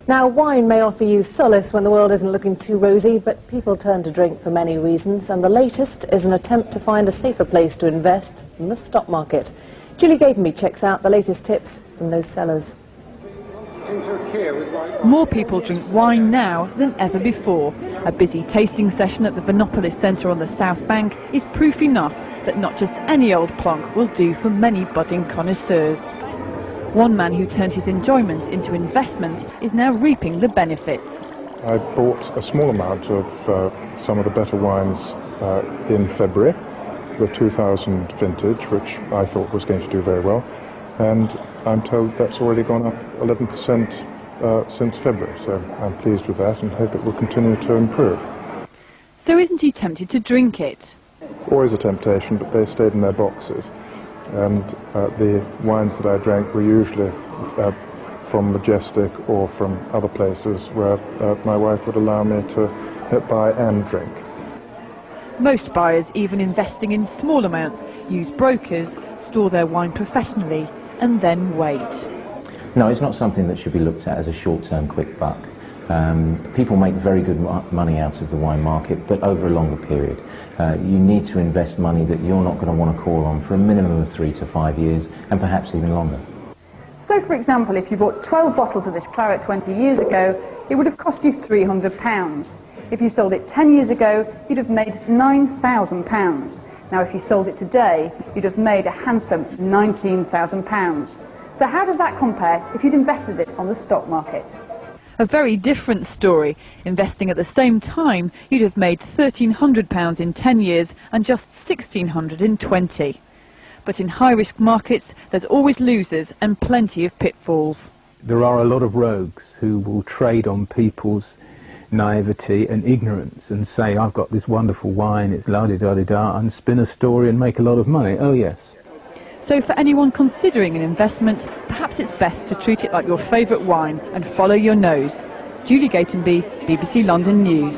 Now, wine may offer you solace when the world isn't looking too rosy, but people turn to drink for many reasons, and the latest is an attempt to find a safer place to invest in the stock market. Julie Gatenby checks out the latest tips from those sellers. More people drink wine now than ever before. A busy tasting session at the Vinopolis Centre on the South Bank is proof enough that not just any old plonk will do for many budding connoisseurs. One man who turned his enjoyment into investment is now reaping the benefits. I bought a small amount of some of the better wines in February, the 2000 vintage, which I thought was going to do very well, and I'm told that's already gone up 11% since February, so I'm pleased with that and hope it will continue to improve. So isn't he tempted to drink it? Always a temptation, but they stayed in their boxes. And the wines that I drank were usually from Majestic or from other places where my wife would allow me to buy and drink. Most buyers, even investing in small amounts, use brokers, store their wine professionally and then wait. No, it's not something that should be looked at as a short-term quick buck. People make very good money out of the wine market, but over a longer period. You need to invest money that you're not going to want to call on for a minimum of 3 to 5 years, and perhaps even longer. So, for example, if you bought 12 bottles of this claret 20 years ago, it would have cost you £300. If you sold it 10 years ago, you'd have made £9,000. Now, if you sold it today, you'd have made a handsome £19,000. So how does that compare if you'd invested it on the stock market? A very different story. Investing at the same time, you'd have made £1,300 in 10 years and just £1,600 in 20. But in high-risk markets, there's always losers and plenty of pitfalls. There are a lot of rogues who will trade on people's naivety and ignorance and say, I've got this wonderful wine, it's la-di-da-di-da, and spin a story and make a lot of money. Oh, yes. So for anyone considering an investment, perhaps it's best to treat it like your favourite wine and follow your nose. Julie Gatenby, BBC London News.